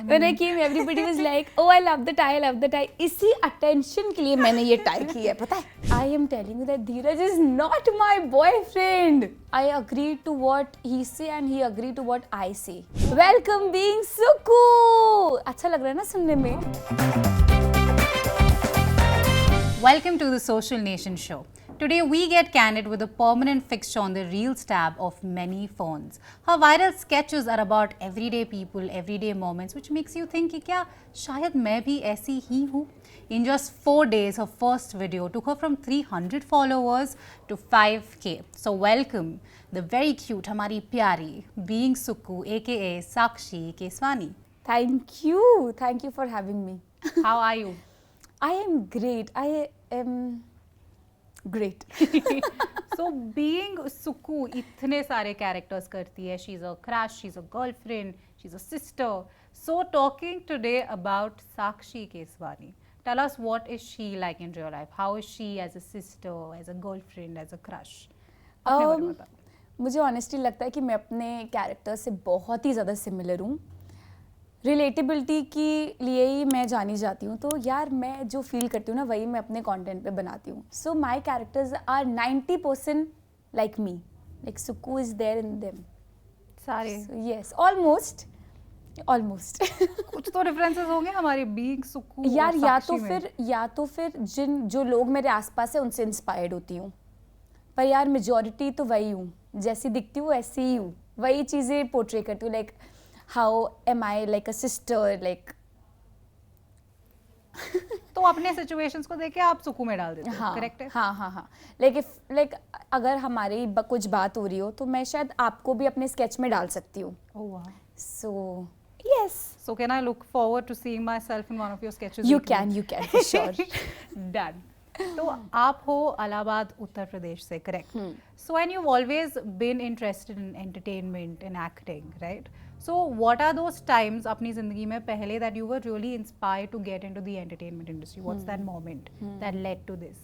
When I came, everybody was like, "Oh, I love the tie, I love the tie." इसी attention के लिए मैंने ये tie की है, पता है? I am telling you that Dheeraj is not my boyfriend. I agree to what he say and he agree to what I say. Welcome being Suku. अच्छा लग रहा है ना सुनने में? Welcome to the Social Nation Show. Today we get candid with a permanent fixture on the Reels tab of many phones. Her viral sketches are about everyday people, everyday moments, which makes you think कि क्या शायद मैं भी ऐसी ही हूँ? In just 4 days, her first video took her from 300 followers to 5K. So welcome the very cute हमारी प्यारी being Suku, aka Sakshi Keswani. Thank you for having me. How are you? I am great. I am great. So being Suku इतने सारे characters करती है. She's a crush, she's a girlfriend, she's a sister. So talking today about Sakshi Keswani. Tell us, what is she like in real life? How is she as a sister, as a girlfriend, as a crush? अपने बारे में बताओ. मुझे honestly लगता है कि मैं अपने कैरेक्टर से बहुत ही ज़्यादा सिमिलर हूँ. रिलेटेबिलिटी के लिए ही मैं जानी जाती हूँ. तो यार मैं जो फील करती हूँ ना वही मैं अपने कंटेंट पे बनाती हूँ. So my characters are 90% like me. Like Suku is there in them सारे. यस, ऑलमोस्ट कुछ तो डिफरेंसेस होंगे हमारे बीइंग सुकू यार. और या तो फिर जो लोग मेरे आसपास है उनसे इंस्पायर्ड होती हूँ. पर यार मेजॉरिटी तो वही हूँ. जैसी दिखती हूँ ऐसी ही हूँ. वही चीज़ें पोर्ट्रे करती हूँ. Like how am I like a sister, like तो अपने सिचुएशंस को देख के आप सुकू में डाल देते हो, करेक्ट है? हाँ. लाइक अगर हमारी कुछ बात हो रही हो तो मैं शायद आपको भी अपने स्केच में डाल सकती हूँ. Oh wow. So yes. So can I look forward to seeing myself in one of your sketches? You can for sure. Done. तो आप हो इलाहाबाद उत्तर प्रदेश से, correct? So and you've always been interested in entertainment and acting, right? So what are those times अपनी ज़िंदगी में पहले that you were really inspired to get into the entertainment industry? What's that moment that led to this?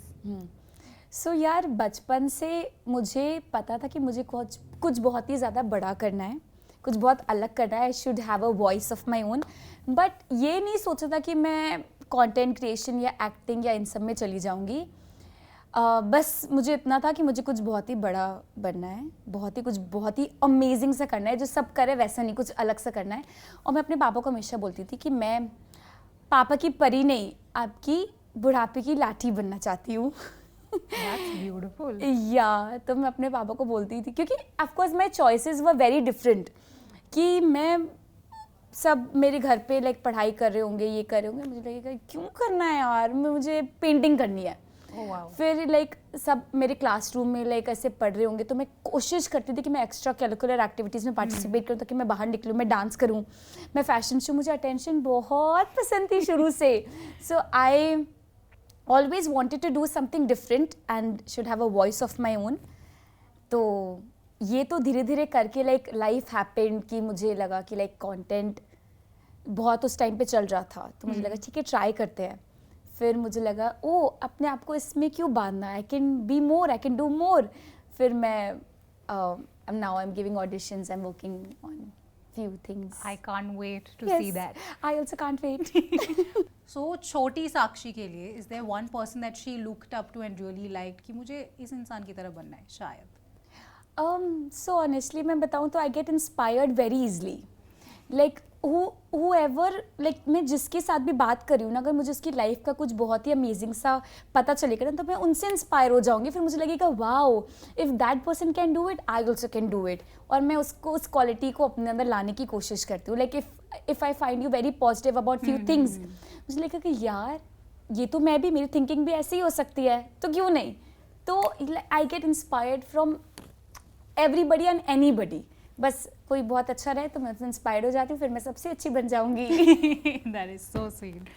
So यार बचपन से मुझे पता था कि मुझे कुछ बहुत ही ज़्यादा बड़ा करना है, कुछ बहुत अलग करना है. I should have a voice of my own. But ये नहीं सोचा था कि मैं कंटेंट क्रिएशन या एक्टिंग या इन सब में चली जाऊंगी. बस मुझे इतना था कि मुझे कुछ बहुत ही बड़ा बनना है, बहुत ही अमेजिंग सा करना है. जो सब करे वैसा नहीं, कुछ अलग सा करना है. और मैं अपने पापा को हमेशा बोलती थी कि मैं पापा की परी नहीं, आपकी बुढ़ापे की लाठी बनना चाहती हूँ. That's beautiful. या तो मैं अपने पापा को बोलती थी क्योंकि of course my choices were very different. कि मैं सब मेरे घर पे लाइक पढ़ाई कर रहे होंगे, ये कर रहे होंगे, मुझे लगेगा क्यों करना है यार, मुझे पेंटिंग करनी है. फिर लाइक सब मेरे क्लासरूम में लाइक ऐसे पढ़ रहे होंगे तो मैं कोशिश करती थी कि मैं एक्स्ट्रा करिकुलर एक्टिविटीज़ में पार्टिसिपेट करूँ ताकि मैं बाहर निकलूँ, मैं डांस करूँ, मैं फैशन शो. मुझे अटेंशन बहुत पसंद थी शुरू से. So I always wanted to do something different and should have a voice of my own. तो ये तो धीरे धीरे करके लाइक लाइफ हैपेंड कि मुझे लगा कि लाइक कंटेंट बहुत उस टाइम पे चल रहा था. तो मुझे लगा ठीक है ट्राई करते हैं. फिर मुझे लगा ओ अपने आप को इसमें क्यों बांधना, I can be more, I can do more. फिर मैं now I am giving auditions, I am working on few things. I can't wait to Yes, see that. I also can't wait. So छोटी साक्षी के लिए is there one person that she looked up to and really liked कि मुझे इस इंसान की तरह बनना है शायद? So honestly मैं बताऊँ तो I get inspired very easily. Like whoever, like मैं जिसके साथ भी बात कर रही हूँ ना, अगर मुझे उसकी लाइफ का कुछ बहुत ही अमेजिंग सा पता चलेगा ना तो मैं उनसे इंस्पायर हो जाऊँगी. फिर मुझे लगेगा wow, if that person can do it I also can do it. और मैं उसको उस क्वालिटी को अपने अंदर लाने की कोशिश करती हूँ. Like if I find you very positive about few things, मुझे लगेगा कि यार ये तो मैं भी, मेरी थिंकिंग भी ऐसी ही हो सकती है, तो क्यों नहीं. तो I get inspired from everybody and anybody. बस कोई बहुत अच्छा रहे तो मैं उससे इंस्पायर्ड हो जाती हूँ, फिर मैं सबसे अच्छी बन जाऊंगी. That is so sweet.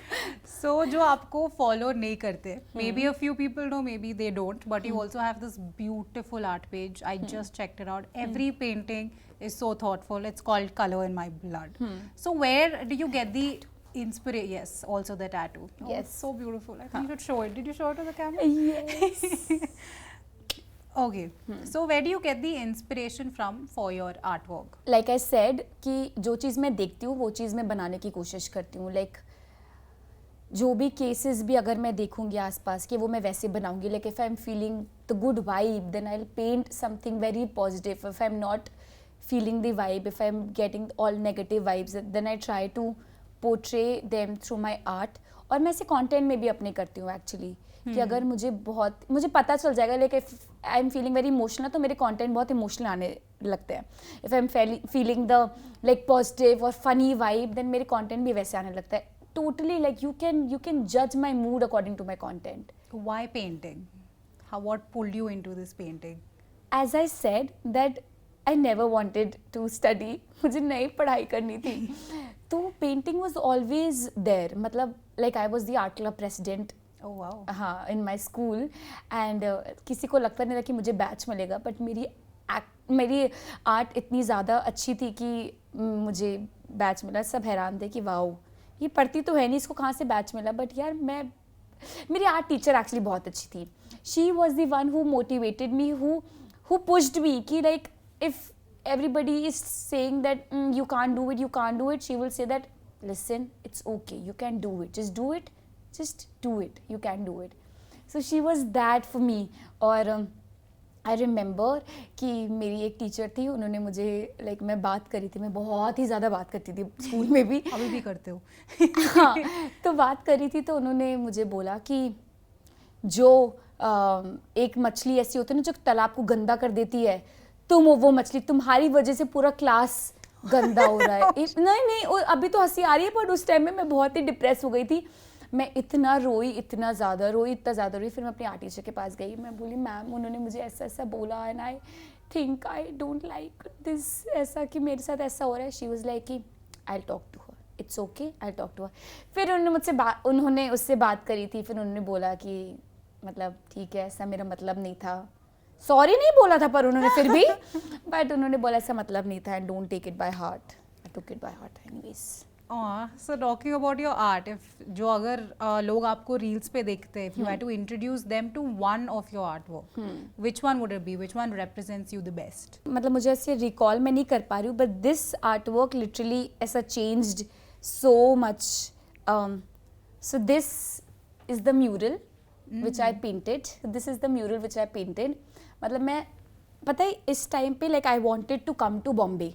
So जो आपको फॉलो नहीं करते, maybe a few people know, maybe they don't, but you also have this beautiful art page. I just checked it out. Every painting is so thoughtful. It's called Color in My Blood. So where do you get the inspiration? Yes, also the tattoo. Oh, Yes. it's so beautiful. I think you should show it. Did you show it to the camera? Yes. Okay. So where do you get the inspiration from for your artwork? Like I said कि जो चीज़ मैं देखती हूँ वो चीज़ मैं बनाने की कोशिश करती हूँ. लाइक जो भी केसेस भी अगर मैं देखूंगी आसपास कि वो मैं वैसे बनाऊंगी. Like if I am feeling the good vibe then I will paint something very positive. If I am not feeling the vibe, if I'm getting all negative vibes, then I try to portray them through my art. और मैं इसे content में भी अपने करती हूँ actually कि अगर मुझे पता चल जाएगा like if I am feeling very emotional तो मेरे कंटेंट बहुत इमोशनल आने लगते हैं. If I am feeling the like positive और फनी वाइब देन मेरे कंटेंट भी वैसे आने लगता है. टोटली लाइक यू कैन जज my mood according to my content. Why painting? What pulled you into this painting? As I said that I never wanted to study. मुझे नई पढ़ाई करनी थी. तो पेंटिंग वॉज ऑलवेज देयर. मतलब like I was the art club president. Oh wow. हाँ, इन my school. And किसी को लगता नहीं था कि मुझे बैच मिलेगा बट मेरी आर्ट इतनी ज़्यादा अच्छी थी कि मुझे बैच मिला. सब हैरान थे कि वाओ ये पढ़ती तो है नहीं, इसको कहाँ से बैच मिला. बट यार मेरी आर्ट टीचर एक्चुअली बहुत अच्छी थी. She was the one who motivated me, who pushed me कि like if everybody is saying that you can't do it, she will say that listen, it's okay, you can do it, just do it, you can do it. So she was that for me. और I remember कि मेरी एक teacher थी, उन्होंने मुझे like मैं बात करी थी, मैं बहुत ही ज़्यादा बात करती थी स्कूल में भी. अभी भी करते हो? हाँ, तो बात करी थी तो उन्होंने मुझे बोला कि जो एक मछली ऐसी होती है ना जो तालाब को गंदा कर देती है, तुम हो वो मछली, तुम्हारी वजह से पूरा क्लास गंदा हो रहा है. नहीं अभी तो हंसी आ रही है बट उस टाइम में मैं बहुत ही डिप्रेस हो गई थी. मैं इतना रोई, इतना ज़्यादा रोई. फिर मैं अपनी आर्ट टीचर के पास गई. मैं बोली मैम उन्होंने मुझे ऐसा ऐसा बोला and I think I don't like this, ऐसा कि मेरे साथ ऐसा हो रहा है. शी वॉज लाइक कि I will talk to her, it's okay, I talk to her. फिर उन्होंने उससे बात करी थी. फिर उन्होंने बोला कि मतलब ठीक है, ऐसा मेरा मतलब नहीं था. सॉरी नहीं बोला था पर उन्होंने फिर भी बट उन्होंने बोला ऐसा मतलब नहीं था and don't take it by heart. I took it by heart anyways. So talking about your art, if जो अगर लोग आपको रील्स पे देखते हैं, if you had to introduce them to one of your artwork, which one would it be? Which one represents you the best? मतलब मुझे ऐसे रिकॉल मैं नहीं कर पा रही हूँ but this art work literally ऐसा changed so much. So this is the mural which I painted. This is the mural which I painted. मतलब मैं पता है इस टाइम पे like I wanted to come to Bombay.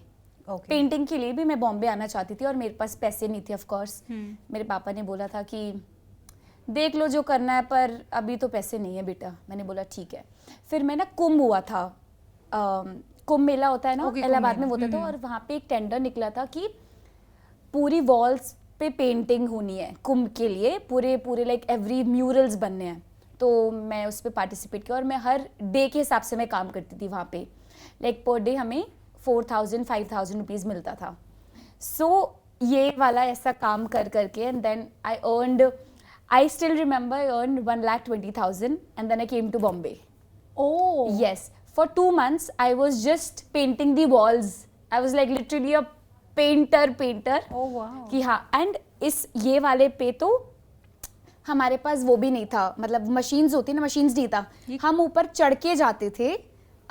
Painting के लिए भी मैं बॉम्बे आना चाहती थी और मेरे पास पैसे नहीं थे ऑफ कोर्स. मेरे पापा ने बोला था कि देख लो जो करना है पर अभी तो पैसे नहीं है बेटा. मैंने बोला ठीक है. फिर मैं ना कुंभ हुआ था, कुंभ मेला होता है ना इलाहाबाद में होता था और वहाँ पे एक टेंडर निकला था कि पूरी वॉल्स पे पेंटिंग होनी है कुंभ के लिए, पूरे लाइक एवरी म्यूरल्स बनने हैं. तो मैं उस पर पार्टिसिपेट किया और मैं हर डे के हिसाब से मैं काम करती थी वहाँ पे. लाइक पर डे हमें 4,000-5,000 रुपीज़ मिलता था. सो ये वाला ऐसा काम कर करके and then I still remember I earned 1,20,000 and then I came to Bombay. Oh. Yes, for 2 months I was just painting the walls. I was like literally a painter. Oh wow. कि हाँ, एंड इस ये वाले पे तो हमारे पास वो भी नहीं था, मतलब मशीन्स होती ना, मशीन्स नहीं था. हम ऊपर चढ़ के जाते थे,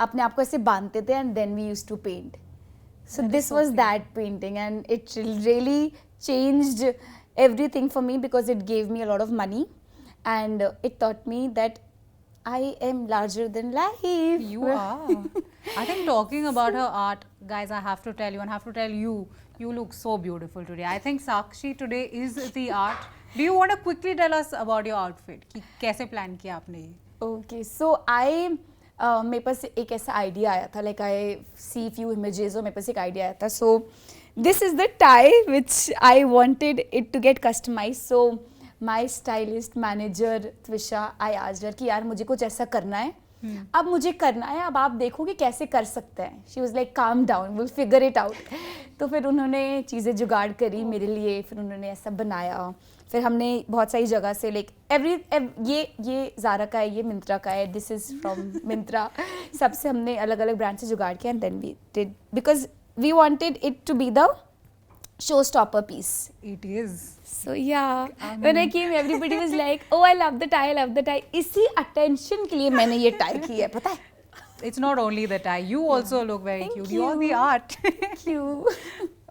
अपने आप को ऐसे बांधते थे and then we used to paint. So this was that painting and it really changed everything for me because it gave me a lot of money and it taught me that I am larger than life. You are. I think talking about her art, guys, I have to tell you and have to tell you, you look so beautiful today. I think Sakshi today is the art. Do you want to quickly tell us about your outfit? कि कैसे plan किया आपने ये? Okay, so मेरे पास एक ऐसा idea आया था, like I see few images और मेरे पास एक आइडिया आया था. So this is the tie which I wanted it to get customized. So my stylist manager Twisha, I asked her कि यार मुझे कुछ ऐसा करना है, अब मुझे करना है, अब आप देखो कि कैसे कर सकते हैं. She was like calm down, we'll figure it out. तो फिर उन्होंने चीज़ें जुगाड़ करी मेरे लिए, फिर उन्होंने ऐसा बनाया. फिर हमने बहुत सारी जगह से लाइक ये ज़ारा का है, ये मिंत्रा का है, दिस इज़ फ्रॉम मिंत्रा, सबसे हमने अलग अलग ब्रांड से जुगाड़ किया and then we did because we wanted it to be the showstopper piece. It is. So yeah, when I came, everybody was like, "Oh, I love the tie, I love the tie." इसी attention के लिए मैंने ये tie की है, पता है? It's not only the tie. You also look very Thank cute. You're the you. art. Thank you.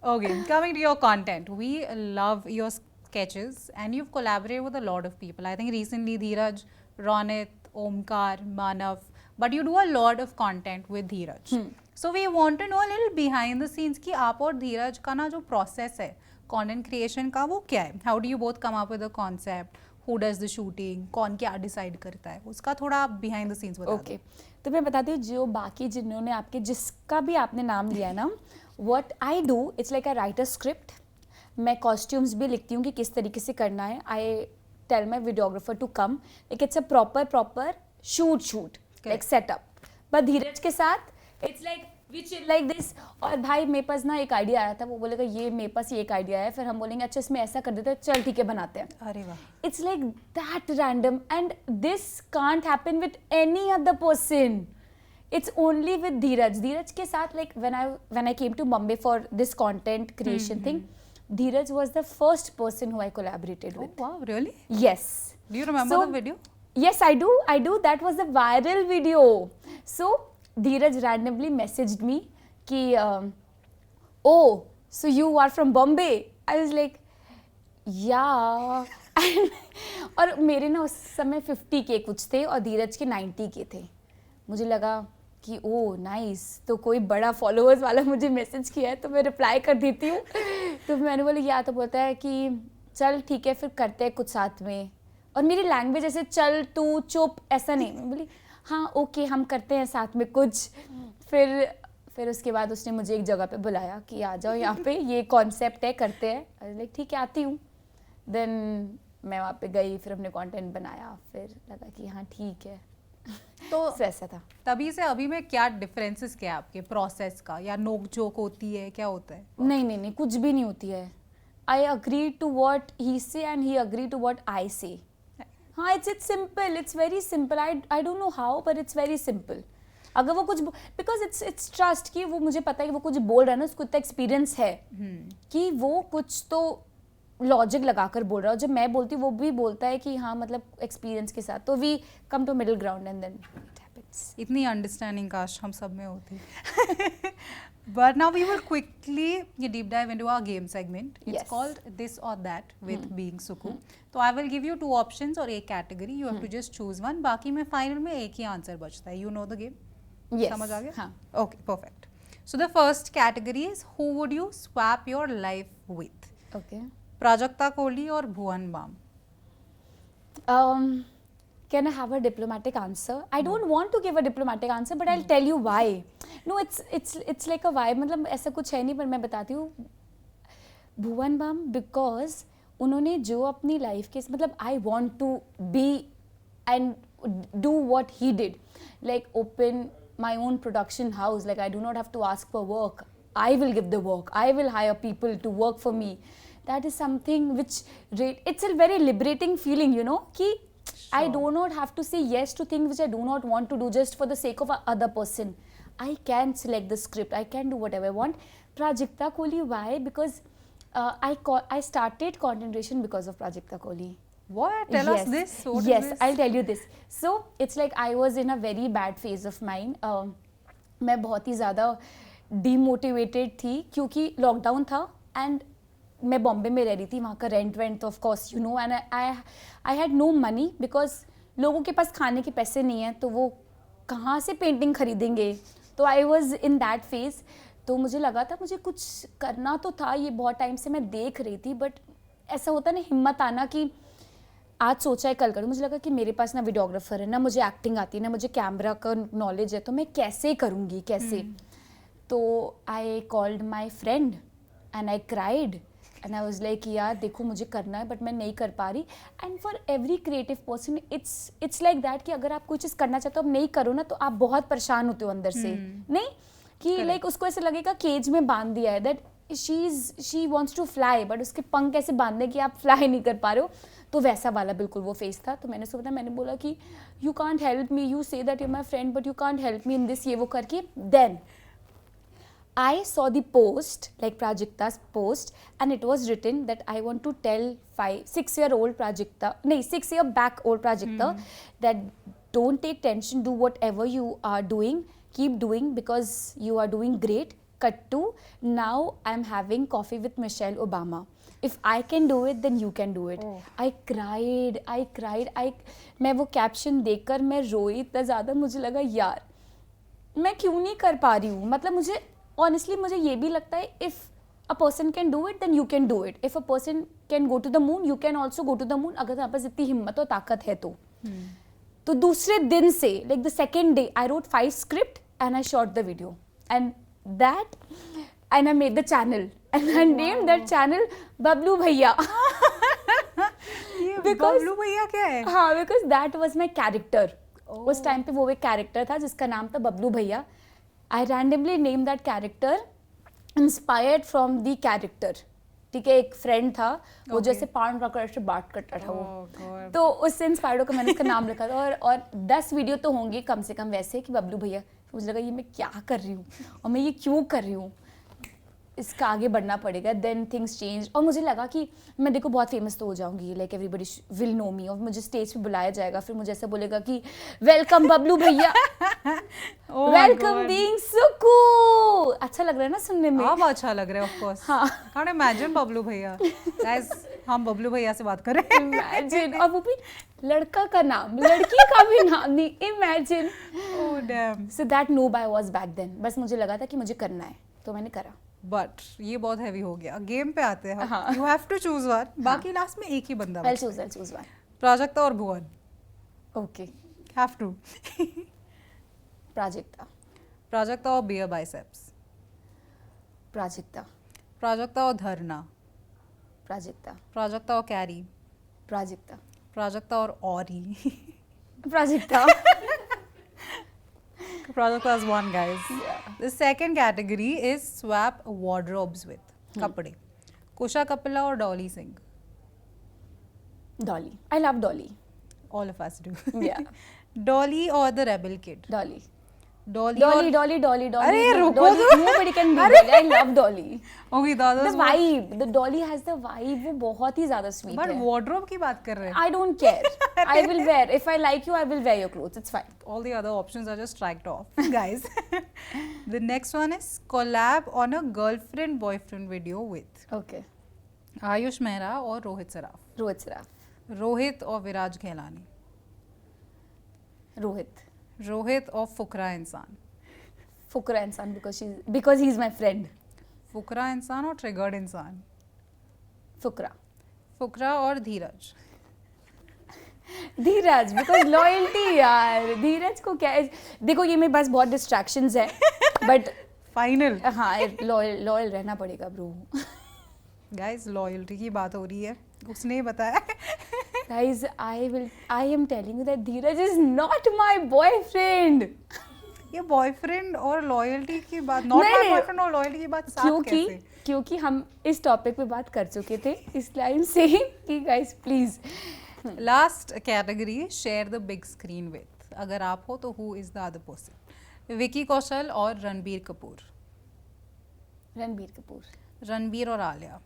Okay, coming to your content, we love your sketches and you've collaborated with a lot of people. I think recently Dheeraj, Ronit, Omkar, Manav, but you do a lot of content with Dheeraj. So we want to know a little behind the scenes कि आप और धीरज का ना जो process है content creation का वो क्या है? How do you both come up with a concept? Who does the shooting? कौन क्या decide करता है? उसका थोड़ा behind the scenes बता दो. ओके तो मैं बताती हूँ जो बाकी जिन्होंने आपके जिसका भी आपने नाम लिया है ना what I do it's like a writer script मैं कॉस्ट्यूम्स भी लिखती हूँ कि किस तरीके से करना है I tell my videographer to come like it's a proper shoot like setup but Dheeraj के साथ it's like which like this और भाई मेरे पास ना एक आइडिया आया था वो बोलेगा ये मेरे पास ये एक आइडिया है फिर हम बोलेंगे अच्छा इसमें ऐसा कर देते हैं चल ठीक है बनाते हैं अरे वाह. it's like that random and this can't happen with any other person it's only with Dheeraj के साथ like when I came to Bombay for this content creation thing Dheeraj was the first person who I collaborated with. Oh, wow, really? Yes. Do you remember the video? Yes, I do that was a viral video. So Dheeraj randomly messaged me कि oh so you are from Bombay. I was like yeah और मेरे ना उस समय 50 के कुछ थे और धीरज के 90 के थे मुझे लगा कि ओह नाइस तो कोई बड़ा फॉलोअर्स वाला मुझे मैसेज किया है तो मैं रिप्लाई कर देती हूँ तो मैंने बोली या तो बोलता है कि चल ठीक है फिर करते हैं कुछ साथ में और मेरी लैंग्वेज ऐसे चल तू चुप ऐसा नहीं मैं बोली हाँ ओके हम करते हैं साथ में कुछ फिर उसके बाद उसने मुझे एक जगह पे बुलाया कि आ जाओ यहाँ पे ये कॉन्सेप्ट है करते हैं लाइक ठीक है आती हूँ देन मैं वहाँ पे गई फिर हमने कंटेंट बनाया फिर लगा कि हाँ ठीक है तो ऐसा था तभी से अभी में क्या डिफरेंसेस क्या है आपके प्रोसेस का या नोक झोंक होती है क्या होता है? नहीं कुछ भी नहीं होती है I agree to what he say and he agree to what I say हाँ it's simple it's very simple I don't know how but it's very simple अगर वो कुछ बिकॉज इट्स ट्रस्ट कि वो मुझे पता है कि वो कुछ बोल रहा है ना उसको इतना एक्सपीरियंस है कि वो कुछ तो लॉजिक लगाकर बोल रहा है जब मैं बोलती हूँ वो भी बोलता है कि हाँ मतलब एक्सपीरियंस के साथ तो we come to middle ground and then it happens इतनी अंडरस्टैंडिंग काश हम सब में होती But now we will quickly deep dive into our game segment. It's Yes. called This or That with Being Suku. So I will give you two options or एक category. You have to just choose one. बाकी में final में एक ही answer बचता है. You know the game? Yes. समझ आ गया? हाँ. Okay, perfect. So the first category is who would you swap your life with? Okay. Prajakta Kohli और भुवन balm. Can I have a diplomatic answer? I don't want to give a diplomatic answer, but I'll tell you why. No, it's like a why. मतलब ऐसा कुछ है नहीं पर मैं बताती हूँ. भुवन बाम because उन्होंने जो अपनी लाइफ के मतलब I want to be and do what he did, like open my own production house. Like I do not have to ask for work. I will give the work. I will hire people to work for me. That is something which it's a very liberating feeling, you know, कि I do not have to say yes to things which I do not want to do just for the sake of a other person. I can select the script. I can do whatever I want. Prajakta Kohli, why? Because I started content creation because of Prajakta Kohli. What? Tell us this. What is Yes, this? I'll tell you this. So it's like I was in a very bad phase of mine. मैं बहुत ही ज़्यादा demotivated थी क्योंकि lockdown था and मैं बॉम्बे में रह रही थी वहाँ का rent of course you know and I had no money because लोगों के पास खाने के पैसे नहीं हैं तो वो कहाँ से पेंटिंग खरीदेंगे तो I was in that phase तो मुझे लगा था मुझे कुछ करना तो था ये बहुत टाइम से मैं देख रही थी बट ऐसा होता ना हिम्मत आना कि आज सोचा है कल करूँ मुझे लगा कि मेरे पास ना वीडियोग्राफर है ना मुझे एक्टिंग आती है ना मुझे कैमरा का नॉलेज है तो मैं कैसे करूँगी कैसे तो I called my friend and I cried and I was like यार देखो मुझे करना है बट मैं नहीं कर पा रही and for every creative person it's like that कि अगर आप कोई चीज़ करना चाहते हो आप नहीं करो ना तो आप बहुत परेशान होते हो अंदर से नहीं कि लाइक उसको ऐसे लगेगा केज में बांध दिया है that she wants to fly but उसके पंख कैसे बांधने कि आप फ्लाई नहीं कर पा रहे हो तो वैसा वाला बिल्कुल वो फेस था तो मैंने उसको बताया मैंने बोला कि you can't help me you say that you my friend but you can't help me in this ये वो करके then I saw the post, like Prajakta's post, and it was written that I want to tell 6-year-old Prajakta, no, 6-year back old Prajakta, that don't take tension, do whatever you are doing, keep doing because you are doing great. Cut to now I'm having coffee with Michelle Obama. If I can do it, then you can do it. I cried. मैं वो caption देखकर मैं रोई इतना ज़्यादा, मुझे लगा यार मैं क्यों नहीं कर पा रही हूँ. मतलब मुझे ऑनेस्टली मुझे ये भी लगता है if a person can do it then you can do it. If a person can go to the moon you can also go to the moon. अगर तुम्हारे पास इतनी हिम्मत और ताकत है तो दूसरे दिन से like the second day I wrote 5 script and I shot the video and I made the channel and I named that channel Bablu भैया. बबलू भैया क्या है? हाँ, because that was my character. उस टाइम पे वो एक कैरेक्टर था जिसका नाम था बबलू भैया. I randomly named that character inspired from the character. ठीक है, एक फ्रेंड था वो जैसे पान रखकर ऐसे बात करता था वो, तो उससे इंस्पायर्ड होकर मैंने उसका नाम रखा था. और 10 वीडियो तो होंगे कम से कम वैसे कि बबलू भैया. मुझे लगा ये मैं क्या कर रही हूँ और मैं ये क्यों कर रही हूँ, इसका आगे बढ़ना पड़ेगा. देन थिंग्स चेंज और मुझे लगा कि मैं देखो बहुत फेमस तो हो जाऊंगी, लाइक एवरीबडी विल नो मी, और मुझे स्टेज पे बुलाया जाएगा, फिर मुझे ऐसा बोलेगा कि वेलकम बबलू भैया, वेलकम बीइंग सुकू. अच्छा लग रहा है ना सुनने में? अब अच्छा लग रहा है ऑफ कोर्स. हाँ, कांट इमेजिन बबलू भैया. गाइस हम बबलू भैया से बात कर रहे हैं. इमेजिन, और वो भी लड़का का नाम, लड़की का भी नाम नहीं. Imagine. Oh damn. So that no bye was back then. बस मुझे लगा था कि मुझे करना है तो मैंने करा. बट ये बहुत हैवी हो गया. गेम पे आते हैं. हाँ. You have to choose one. बाकी लास्ट में एक ही बंदा. I'll choose one. प्राजक्ता और Bhuvan. Okay. Have to. Prajakta. Prajakta और बियर बाइसेप्स. प्राजक्ता. प्राजक्ता और धरना. प्राजक्ता. प्राजक्ता और कैरी. प्राजक्ता. प्राजक्ता और औरी. Prajakta. Prajakta is one, guys. Yeah. The second category is swap wardrobes with. कपड़े. कुशा कपिला और Dolly Singh. Dolly. I love Dolly. All of us do. Yeah. Dolly or the rebel kid. Dolly. Dolly. Dolly. अरे रुको Dolly. तो. Nobody can beat Dolly. I love Dolly. Okay, that The was vibe. The Dolly has the vibe. वो बहुत ही ज़्यादा sweet But है. wardrobe की बात कर रहे हैं. I don't care. I will wear. If I like you, I will wear your clothes. It's fine. All the other options are just striked off, guys. The next one is collab on a girlfriend boyfriend video with Okay. Ayush Mehra और रोहित सराफ. रोहित सराफ. रोहित और विराज खेलानी. रोहित. रोहित और फुकरा इंसान. फुकरा इंसान because he is my friend. फुकरा इंसान और triggered इंसान. फुकरा. फुकरा और धीरज. धीरज because loyalty यार. धीरज को क्या है, देखो ये मेरे पास बहुत distractions है but फाइनल. हाँ लॉयल रहना पड़ेगा ब्रो. गाइस लॉयल्टी की बात हो रही है, उसने बताया. Guys, I am telling you that Dheeraj is not my boyfriend. ये बॉयफ्रेंड और लॉयल्टी की बात, नॉट माय बॉयफ्रेंड और लॉयल्टी की बात साथ कैसे? क्योंकि हम इस टॉपिक पे बात कर चुके थे, इसलिए आई एम सेइंग कि guys please. Last category share the big screen with. अगर आप हो तो who is the other person. Vicky Kaushal और रणबीर कपूर. रणबीर कपूर. रणबीर और Alia.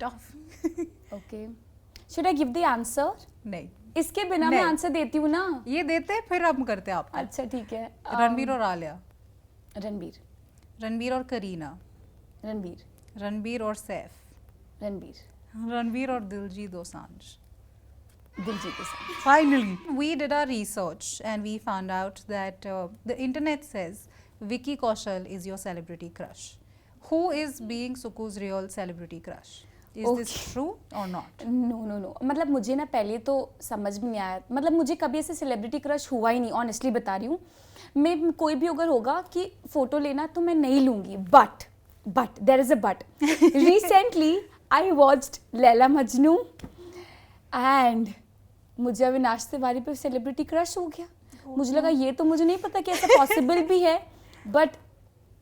Tough. Okay, should I give the answer? नहीं, इसके बिना मैं आंसर देती हूँ ना. ये देते हैं फिर हम करते हैं आप. अच्छा ठीक है. रणबीर और आलिया. रणबीर. रणबीर और करीना. रणबीर. रणबीर और सैफ. रणबीर. रणबीर और Diljit Dosanjh. Diljit Dosanjh. Finally, we did our research and we found out that the internet says Vicky Kaushal is your celebrity crush. Who is being Suku's real celebrity crush? Is this true or not? No. मतलब मुझे ना पहले तो समझ में नहीं आया, मतलब मुझे कभी ऐसे सेलिब्रिटी क्रश हुआ ही नहीं, ऑनेस्टली बता रही हूँ. मैं कोई भी अगर होगा कि फ़ोटो लेना तो मैं नहीं लूँगी, but there is a but. Recently I watched Laila Majnu and मुझे अविनाश तिवारी पे सेलिब्रिटी क्रश हो गया. मुझे लगा ये तो मुझे नहीं पता कि ऐसा पॉसिबल भी है, but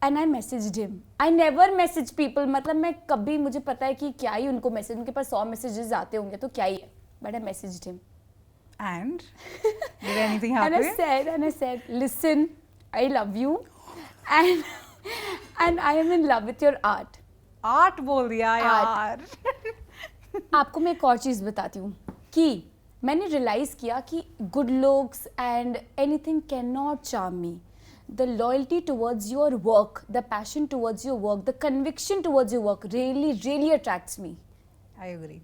and I messaged him. I never message people, मतलब मैं कभी, मुझे पता है कि क्या ही उनको मैसेज, उनके पास 100 मैसेजेस आते होंगे तो क्या ही है, but I messaged him. And did anything happen? And I said, listen, I love you and I am in love with your art. Art बोल दिया यार. आपको मैं एक और चीज़ बताती हूँ कि मैंने रियलाइज़ किया कि good looks and anything can not charm me. The loyalty towards your work, the passion towards your work, the conviction towards your work really really attracts me. I agree.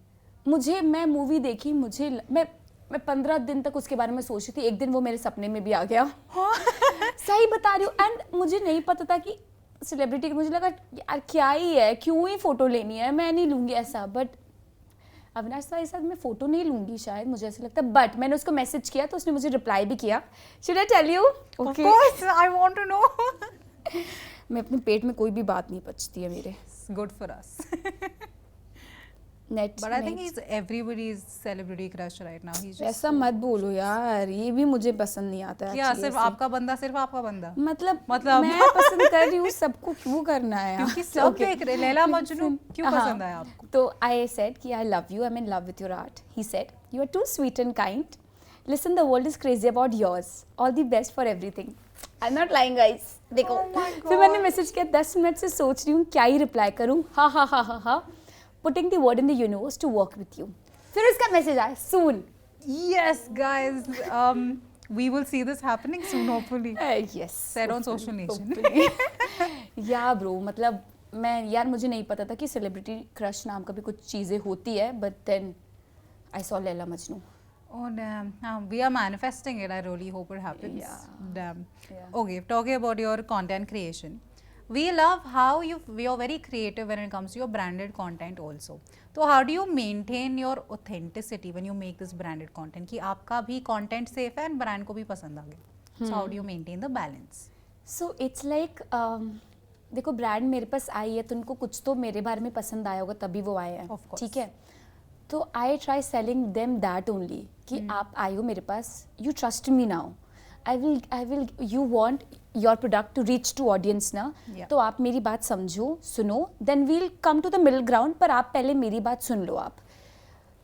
मैं मूवी देखी, मैं 15 दिन तक उसके बारे में सोच रही थी. एक दिन वो मेरे सपने में भी आ गया. सही बता रही हूँ. एंड मुझे नहीं पता था कि सेलिब्रिटी, मुझे लगा यार क्या ही है, क्यों ही फोटो लेनी है, मैं नहीं लूँगी ऐसा. बट अविनाश भाई साथ मैं फोटो नहीं लूँगी शायद, मुझे ऐसा लगता है. बट मैंने उसको मैसेज किया तो उसने मुझे रिप्लाई भी किया. Should I tell you? Of course, I want to know. मैं अपने पेट में कोई भी बात नहीं पचती है मेरे. Good for us. Net. But I think he's everybody's celebrity crush right now. He's just ऐसा मत बोलो यार, ये भी मुझे पसंद नहीं आता है. क्या सिर्फ आपका बंदा, सिर्फ आपका बंदा? मतलब मतलब- मैं पसंद कर रही हूँ, सबको क्यों करना है यार? क्योंकि सब Okay. देख रहे. लैला मजनू क्यों हाँ. पसंद आया आपको? तो आई सेड कि I love you, I am in love with your art. He said you are too sweet and kind. Listen, the world is crazy about yours. All the best for everything. I am not lying guys. देखो, Oh my फिर मैंने God. Message किया, 10 minute से सोच रही हूँ क्या ही reply करूँ. हा हा हा हा हा. Putting the word in the universe to work with you. फिर उसका मैसेज आया, soon. Yes, guys. We will see this happening soon, hopefully. Yes. Said on Social Nation. या ब्रो, मतलब यार मुझे नहीं पता था कि सेलिब्रिटी क्रश नाम का भी कुछ चीज़ें होती है. But then I saw Laila Majnu. Oh damn. We are manifesting it. I really hope it happens. Yeah. Damn. Yeah. Okay, talking about your content creation. We love how you're very creative when it comes to your branded content also. So how do you maintain your authenticity when you make this branded content? कि आपका भी content safe है and brand को भी पसंद आ गया. So how do you maintain the balance? So it's like देखो, brand मेरे पास आई है तो उनको कुछ तो मेरे बारे में पसंद आया होगा तभी वो आए हैं. Of course. ठीक है. तो I try selling them that only कि आप आए हो मेरे पास, you trust me now. I will you want your product to reach to audience ना. Yeah. तो आप मेरी बात समझो, सुनो, then we'll come to the middle ground. पर आप पहले मेरी बात सुन लो आप.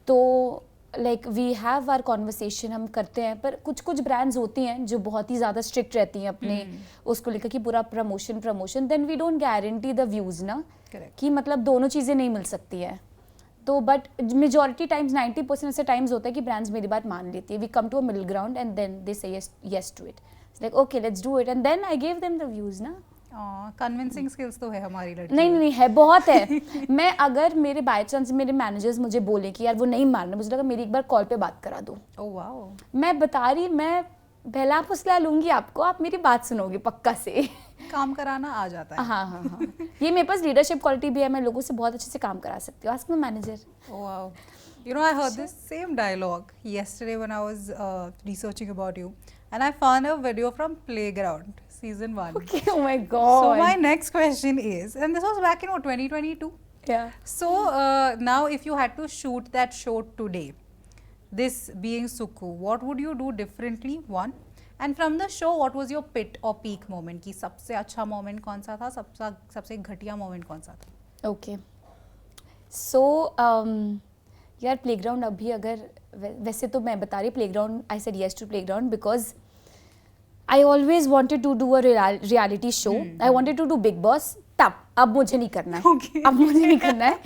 तो like we have our conversation, हम करते हैं. पर कुछ कुछ ब्रांड्स होती हैं जो बहुत ही ज़्यादा स्ट्रिक्ट रहती हैं अपने उसको लेकर कि पूरा promotion, then we don't guarantee the views ना. Correct. कि मतलब दोनों चीज़ें नहीं मिल सकती है. तो बट मेजॉरिटी टाइम्स 90% ऐसे टाइम्स होता है कि ब्रांड्स मेरी बात मान लेती है. We come to a middle ground and then they say yes to it. Like okay let's do it and then I give them the views ना. कन्विंसिंग स्किल्स तो है हमारी लड़की. नहीं है, बहुत है. मैं अगर मेरे बाय चांस मेरे मैनेजर्स मुझे बोले कि यार वो नहीं मारना, मुझे लगा मेरी एक बार कॉल पे बात करा दो. Oh wow. मैं बता रही, मैं पहला फुसला लूंगी आपको, आप मेरी बात सुनोगे पक्का से. काम कराना आ जाता है. हाँ. ये मेरे पास लीडरशिप क्वालिटी भी है, मैं लोगों से बहुत अच्छे से काम करा सकती हूँ. Ask my manager. Oh, wow. You know, I heard this same dialogue yesterday when I was researching about you, and I found a video from Playground season 1. Okay, oh my god. So my next question is, and this was back in what, 2022. yeah. So now, if you had to shoot that show today, this being Sukhu, what would you do differently? One, and from the show, what was your pit or peak moment? कि सबसे अच्छा moment कौन सा था, सबसे घटिया moment कौन सा था? ओके. सो यार प्लेग्राउंड अभी अगर वैसे तो मैं बता रही playground, I said yes to playground because I always wanted to do a reality show. I wanted to do Bigg Boss. तब अब मुझे नहीं करना है. Okay. अब मुझे नहीं करना है.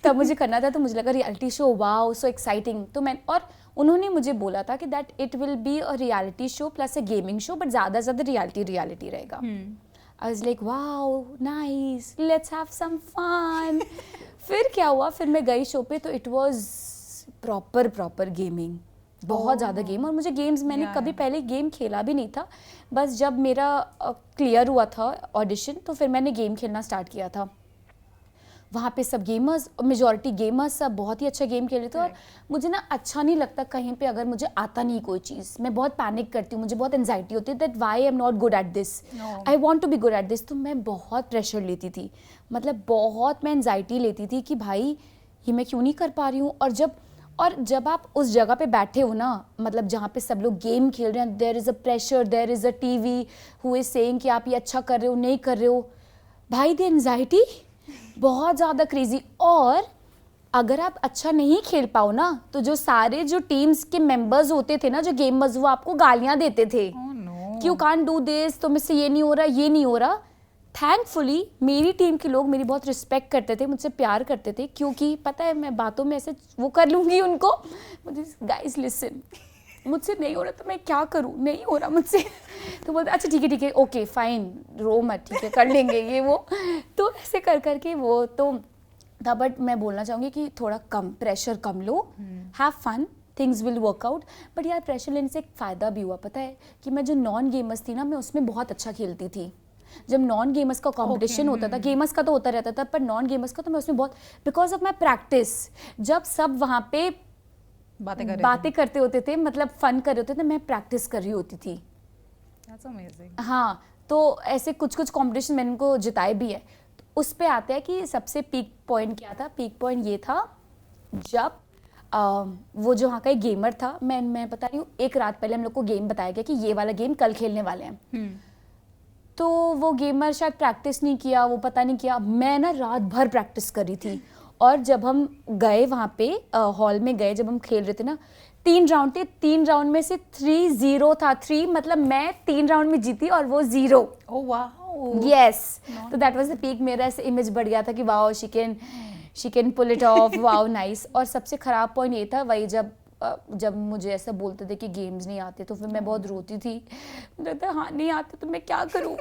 तब मुझे करना था तो मुझे लगा reality show, wow so exciting. तो मैं, और उन्होंने मुझे बोला था कि that it will be a reality show plus a gaming show, but ज़्यादा से ज़्यादा रियलिटी रहेगा. I was like wow nice, let's have some fun. फिर क्या हुआ, फिर मैं गई शो पे तो इट वाज प्रॉपर गेमिंग, बहुत ज़्यादा गेम. और मुझे गेम्स, मैंने कभी पहले गेम खेला भी नहीं था. बस जब मेरा क्लियर हुआ था ऑडिशन तो फिर मैंने गेम खेलना स्टार्ट किया था. वहाँ पे सब गेमर्स, मेजॉरिटी गेमर्स सब बहुत ही अच्छा गेम खेल रहे थे. और मुझे ना अच्छा नहीं लगता कहीं पे अगर मुझे आता नहीं कोई चीज़. मैं बहुत पैनिक करती हूँ, मुझे बहुत एंजाइटी होती है that why I am not good at this, I want to be good at this. तो मैं बहुत प्रेशर लेती थी, मतलब बहुत मैं एंजाइटी लेती थी कि भाई ये मैं क्यों नहीं कर पा रही हूँ. और जब आप उस जगह पे बैठे हो ना, मतलब जहाँ पे सब लोग गेम खेल रहे हैं, there is a pressure, there is a TV who is saying कि आप ये अच्छा कर रहे हो नहीं कर रहे हो. भाई द एंजाइटी बहुत ज़्यादा क्रेजी. और अगर आप अच्छा नहीं खेल पाओ ना तो जो सारे जो टीम्स के मेंबर्स होते थे ना, जो गेमर्स, वो आपको गालियाँ देते थे Oh no. कि यू कांट डू दिस, तुम इससे ये नहीं हो रहा, ये नहीं हो रहा. थैंकफुली मेरी टीम के लोग मेरी बहुत रिस्पेक्ट करते थे, मुझसे प्यार करते थे, क्योंकि पता है मैं बातों में ऐसे वो कर लूँगी उनको, मुझे गाइस लिसन, मुझसे नहीं हो रहा तो मैं क्या करूँ, नहीं हो रहा मुझसे, तो बोलते अच्छा ठीक है ओके फाइन, रो मत, ठीक है कर लेंगे ये वो, तो ऐसे कर करके वो तो था। बट मैं बोलना चाहूँगी कि थोड़ा कम प्रेशर कम लो, have fun, things will work out. But यार प्रेशर लेने से एक फ़ायदा भी हुआ, पता है कि मैं जो नॉन गेमर्स थी ना, मैं उसमें बहुत अच्छा खेलती थी। जब नॉन गेमर्स का कंपटीशन होता था, गेमर्स का तो होता रहता था, पर नॉन गेमर्स का तो मैं उसमें बहुत, बिकॉज ऑफ माई प्रैक्टिस, जब सब वहाँ पे बातें करते होते थे, मतलब फन कर रहे होते थे, मैं प्रैक्टिस कर रही होती थी। That's amazing. हाँ, तो ऐसे कुछ कुछ कंपटीशन मैंने उनको जिताए भी है। तो उस पे आते हैं कि सबसे पीक पॉइंट क्या था। पीक पॉइंट ये था जब वो जो वहाँ का एक गेमर था, मैं बता रही हूँ, एक रात पहले हम लोग को गेम बताया गया कि ये वाला गेम कल खेलने वाले हैं। तो वो गेमर शायद प्रैक्टिस नहीं किया, वो पता नहीं किया, मैं ना रात भर प्रैक्टिस कर रही थी। और जब हम गए वहाँ पे हॉल में गए, जब हम खेल रहे थे ना, 3 राउंड थे, 3 राउंड में से 3-0 था। 3 मतलब मैं 3 राउंड में जीती और वो 0। Oh wow. यस, तो दैट वाज द पीक। मेरा ऐसे इमेज बढ़ गया था कि wow she can pull it off, wow nice. और सबसे ख़राब पॉइंट ये था, वही जब मुझे ऐसा बोलते थे कि गेम्स नहीं आते, तो फिर मैं बहुत रोती थी, मुझे लगता हाँ नहीं आते तो मैं क्या करूँ।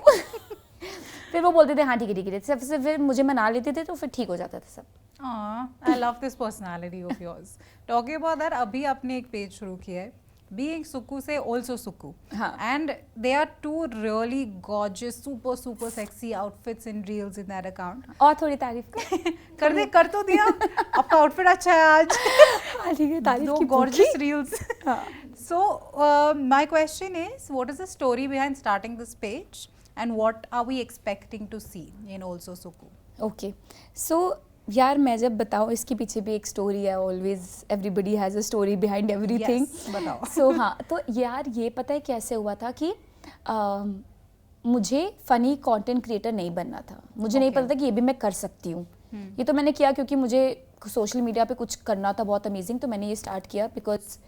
फिर वो बोलते थे हाँ ठीक है, सबसे फिर मुझे मना लेते थे, तो फिर ठीक हो जाता था सब। I love this personality of yours. Talking about that, अभी आपने एक पेज शुरू किया है, Being Suku से Also Suku. हाँ. And there are 2 really gorgeous, super sexy outfits in reels in that account. और थोड़ी तारीफ कर तो दिया। आपका आउटफिट अच्छा है आज। हाँ ठीक है, तारीफ 2 की gorgeous reels. हाँ. So my question is, what is the story behind starting this page, and what are we expecting to see in Also Suku? Okay so यार मैं जब बताऊँ, इसके पीछे भी एक स्टोरी है, always everybody has a story behind everything. बताओ। सो हाँ, तो यार ये पता है कैसे हुआ था कि मुझे फ़नी कंटेंट क्रिएटर नहीं बनना था। मुझे नहीं पता था कि ये भी मैं कर सकती हूँ। ये तो मैंने किया क्योंकि मुझे सोशल मीडिया पे कुछ करना था बहुत अमेजिंग, तो मैंने ये स्टार्ट किया बिकॉज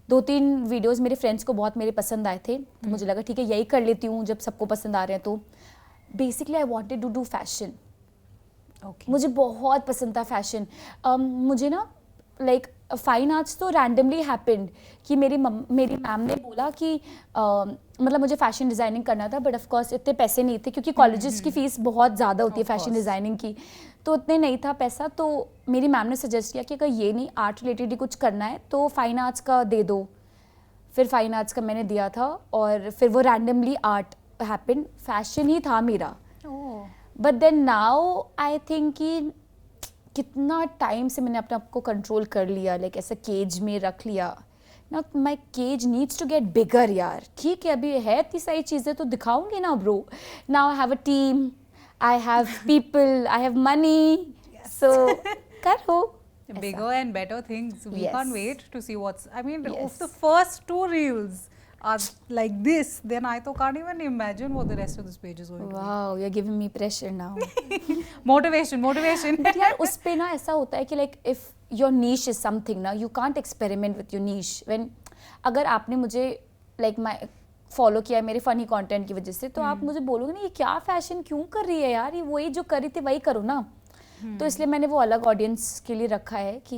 2-3 वीडियोज़ मेरे फ्रेंड्स को बहुत मेरे पसंद आए थे, तो मुझे लगा ठीक है यही कर लेती हूँ जब सबको पसंद आ रहे हैं। तो basically I wanted to do fashion. मुझे बहुत पसंद था फैशन। मुझे ना लाइक फाइन आर्ट्स तो रैंडमली हैपेंड कि मेरी मैम ने बोला कि मतलब मुझे फैशन डिज़ाइनिंग करना था, बट ऑफ कोर्स इतने पैसे नहीं थे क्योंकि कॉलेजेस की फ़ीस बहुत ज़्यादा होती है फैशन डिज़ाइनिंग की, तो उतने नहीं था पैसा। तो मेरी मैम ने सजेस्ट किया कि अगर ये नहीं आर्ट रिलेटेड ही कुछ करना है तो फाइन आर्ट्स का दे दो। फिर फाइन आर्ट्स का मैंने दिया था और फिर वो रैंडमली आर्ट हैपेंड, फैशन ही था मेरा। But then now I think कि कितना टाइम से मैंने अपने आप को कंट्रोल कर लिया, लाइक ऐसा केज में रख लिया। ना my cage needs to get bigger यार। ठीक है अभी है इतनी सारी चीज़ें तो दिखाऊंगी ना bro. Now I have a team, I have people, I have money, so करो bigger and better things. We Yes. can't wait to see what's. I mean, Yes. if the first 2 reels are like this, then I तो can't even imagine what the rest of this page is going to wow you are giving me pressure now. be. Motivation. But यार उस पे ना ऐसा होता है कि like if your niche is something ना, you can't experiment with your niche. When अगर आपने मुझे लाइक माय फॉलो किया है मेरे फनी कंटेंट की वजह से, तो आप मुझे बोलोगे ना ये क्या फैशन क्यों कर रही है यार, ये वही जो कर रही थी वही करो ना। तो इसलिए मैंने वो अलग ऑडियंस के लिए रखा है कि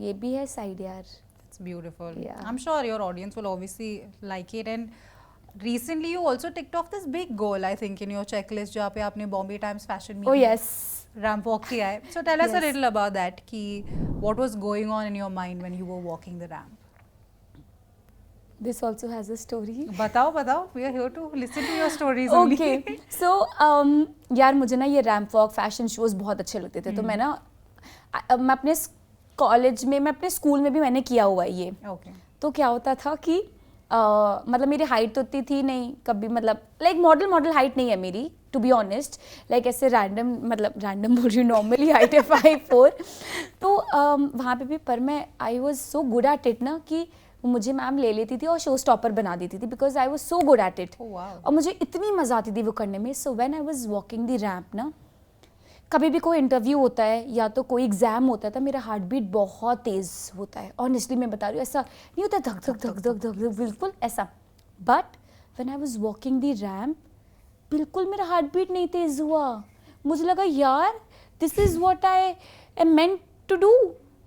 ये भी है साइड यार। It's beautiful. Yeah. I'm sure your audience will obviously like it. And recently you also ticked off this big goal, I think, in your checklist, जहाँ पे आपने Bombay Times Fashion Week Oh yes. ramp walk किया है. So tell us a Yes. little about that. कि what was going on in your mind when you were walking the ramp? This also has a story. बताओ. We are here to listen to your stories only. Okay. So यार मुझे ना ये ramp walk fashion shows बहुत अच्छे लगते थे, तो मैं ना मैं अपने कॉलेज में, मैं अपने स्कूल में भी मैंने किया हुआ है ये। Okay. तो क्या होता था कि मतलब मेरी हाइट तो उतनी थी नहीं कभी, मतलब लाइक मॉडल हाइट नहीं है मेरी टू बी ऑनेस्ट, लाइक ऐसे रैंडम बोल रही हूँ, नॉर्मली हाइट है 5'4". तो वहाँ पे भी पर मैं आई was so good at it ना कि मुझे मैम ले लेती थी और शो स्टॉपर बना देती थी because I was so good at it. Oh, wow. और मुझे इतनी मज़ा आती थी वो करने में। So when I was walking the ramp ना, कभी भी कोई इंटरव्यू होता है या तो कोई एग्जाम होता है तो मेरा हार्ट बीट बहुत तेज़ होता है। ऑनेस्टली मैं बता रही हूँ, ऐसा नहीं होता धक धक धक धक धक धक बिल्कुल ऐसा। But when I was walking the ramp बिल्कुल मेरा हार्ट बीट नहीं तेज हुआ. मुझे लगा यार this is what I am meant to do.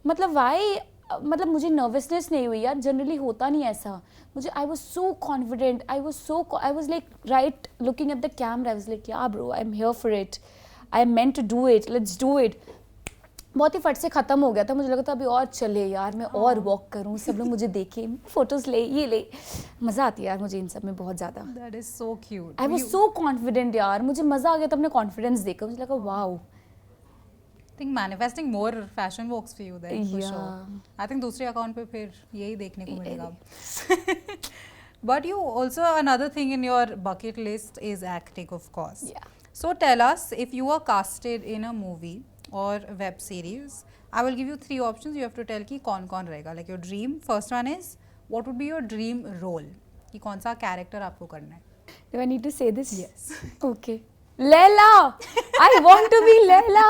मतलब वाई, मतलब मुझे नर्वसनेस नहीं हुई यार, जनरली होता नहीं ऐसा. मुझे I was so confident, I was like right looking at the camera, I was like yeah bro I am here for it, I am meant to do it, let's do it. बहुत ही फट से ख़त्म हो गया था. मुझे लगा था अभी और चले यार, मैं और वॉक करूँ, सब लोग मुझे देखें, फोटोज़ ले, ये ले. मज़ा आती है यार मुझे इन सब में बहुत ज़्यादा. That is so cute. I was so confident यार, मुझे मज़ा आ गया था अपने कॉन्फिडेंस देखकर. मुझे लगा wow. I think manifesting more fashion works for you then for Yeah. sure. I think दूसरे अकाउंट पे फिर यही देखने को मिलेगा. But you also, another thing in your bucket list is acting, of course. Yeah. So tell us, if you are casted in a movie or web series, I will give you 3 options. You have to tell कि कौन रहेगा. Like your dream. First one is, what would be your dream role? कि कौन सा character आपको करना है. Do I need to say this? Yes. Okay. Leila! I want to be Leila!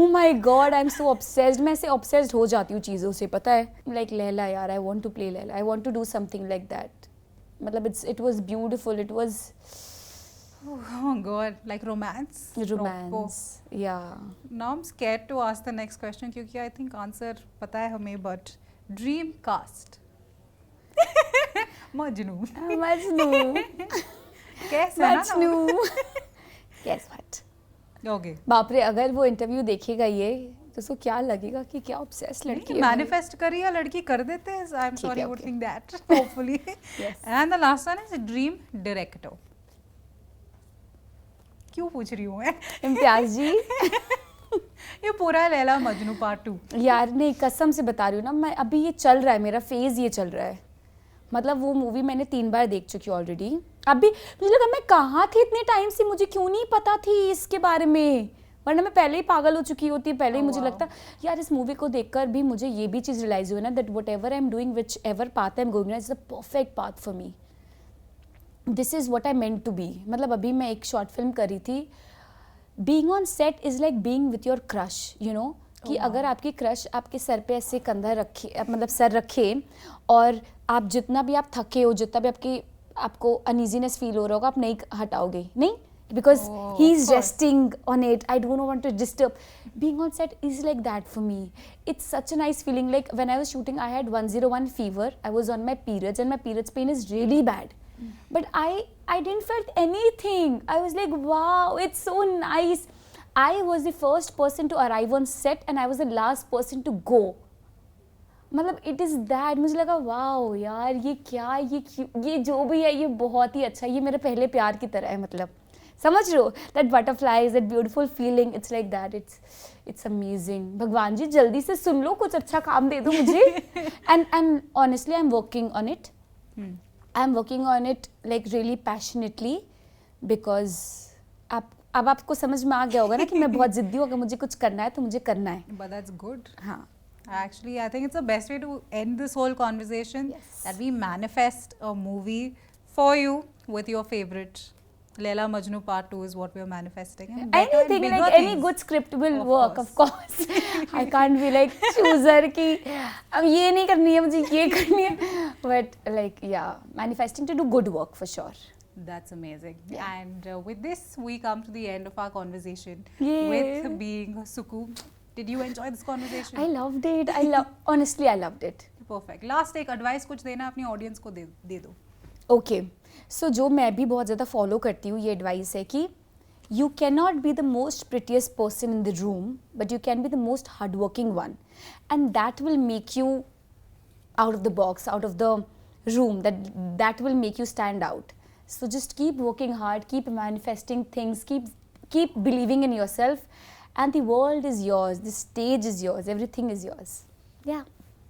Oh my God, I'm so obsessed. मैं ऐसे obsessed हो जाती हूँ चीज़ों से, पता है? Like Leila यार, I want to play Leila. I want to do something like that. मतलब it was beautiful. It was Oh God, like romance. romance. Yeah. Now I'm scared to ask the next question क्योंकि I think answer पता है हमें, but dream cast. Majnu. Majnu. कैसा ना? Majnu. Guess what? Okay. बाप रे, अगर वो इंटरव्यू देखेगा ये तो उसको क्या लगेगा कि क्या obsessed लड़की है. मैनिफेस्ट करी या लड़की कर देते हैं. आई एम ठीक सॉरी है, would okay. Think that hopefully. Yes. And the last one is dream director. क्यों पूछ रही हूँ मैं? इम्तियाज जी. ये पूरा लैला मजनू पार्ट 2. यार नहीं, कसम से बता रही हूँ ना, मैं अभी ये चल रहा है, मेरा फेज ये चल रहा है. मतलब वो मूवी मैंने 3 बार देख चुकी हूँ ऑलरेडी. अभी मुझे लगा मैं कहाँ थी इतने टाइम से, मुझे क्यों नहीं पता थी इसके बारे में, वरना मैं पहले ही पागल हो चुकी होती. पहले ही मुझे wow. लगता यार इस मूवी को देखकर भी मुझे ये भी चीज़ रियलाइज हुई ना, that whatever I am doing, whichever path I am going, is the perfect path for me. This is what I meant to be. मतलब अभी मैं एक शॉर्ट फिल्म करी थी. Being on set is like being with your crush, you know. कि अगर आपकी crush आपके सर पे ऐसे कंधा रखे, मतलब सर रखे, और आप जितना भी आप थके हो, जितना भी आपको अनईजीनेस फील हो रहा होगा, आप नहीं हटाओगे, नहीं, because he is resting on it. I don't want to disturb. Being on set is like that for me. It's such a nice feeling. Like when I was shooting I had 101 fever. I was on my periods and my periods pain is really bad. But I didn't felt anything. I was like, wow, it's so nice. I was the first person to arrive on set and I was the last person to go. मतलब it is that, मुझे लगा wow यार ये क्या, ये जो भी है ये बहुत ही अच्छा है. ये मेरे पहले प्यार की तरह है. मतलब समझ रहे हो, that butterflies, that beautiful feeling, it's like that. It's amazing. भगवान जी जल्दी से सुन लो, कुछ अच्छा काम दे दो मुझे. and honestly I'm working on it. I'm working on it like really passionately because अब आपको समझ में आ गया होगा ना कि मैं बहुत जिद्दी हूँ. अगर मुझे कुछ करना है तो मुझे करना है. But that's good. हाँ. Actually, I think it's the best way to end this whole conversation. Yes. That we manifest a movie for you with your favorite. Leila Majnu Part 2 is what we are manifesting. And better and Anything, bigger like any things. good script will Of work, of course. I can't be like chooser कि अब ये नहीं करनी है मुझे, ये करनी है. But like yeah, manifesting to do good work for sure. That's amazing. Yeah. And with this, we come to the end of our conversation Yay. with being Suku. Did you enjoy this conversation? I loved it. Honestly, I loved it. Perfect. Last एक advice कुछ देना अपनी audience को दे दो. Okay, सो जो मैं भी बहुत ज़्यादा फॉलो करती हूँ, ये एडवाइस है कि you can not be the most prettiest person in the room, but you can be the most hard working one, and that will make you out of the box, out of the room, that will make you stand out. So just keep working hard, keep manifesting things, keep believing in yourself, and the world is yours, the stage is yours, everything is yours. Yeah.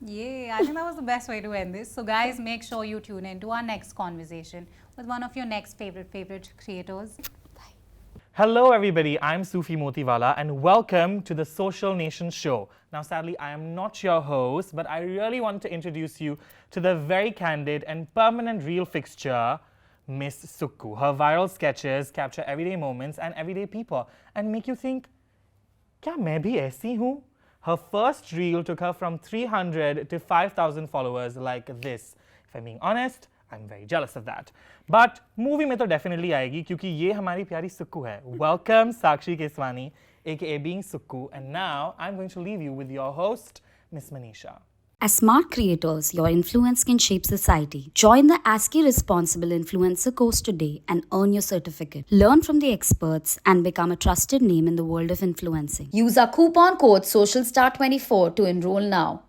Yeah, I think that was the best way to end this. So guys, make sure you tune in to our next conversation with one of your next favorite creators. Hello everybody, I'm Sufi Motiwala and welcome to the Social Nation Show. Now sadly I am not your host, but I really want to introduce you to the very candid and permanent real fixture, Miss Suku. Her viral sketches capture everyday moments and everyday people and make you think, kya main bhi aisi hu? Her first reel took her from 300 to 5,000 followers like this. If I'm being honest, I'm very jealous of that. But movie में तो definitely आएगी क्योंकि ये हमारी प्यारी सुक्कू है. Welcome Sakshi Keswani, aka being Sukkoo. And now I'm going to leave you with your host, Miss Manisha. As smart creators, your influence can shape society. Join the ASCII Responsible Influencer course today and earn your certificate. Learn from the experts and become a trusted name in the world of influencing. Use our coupon code SOCIALSTAR24 to enroll now.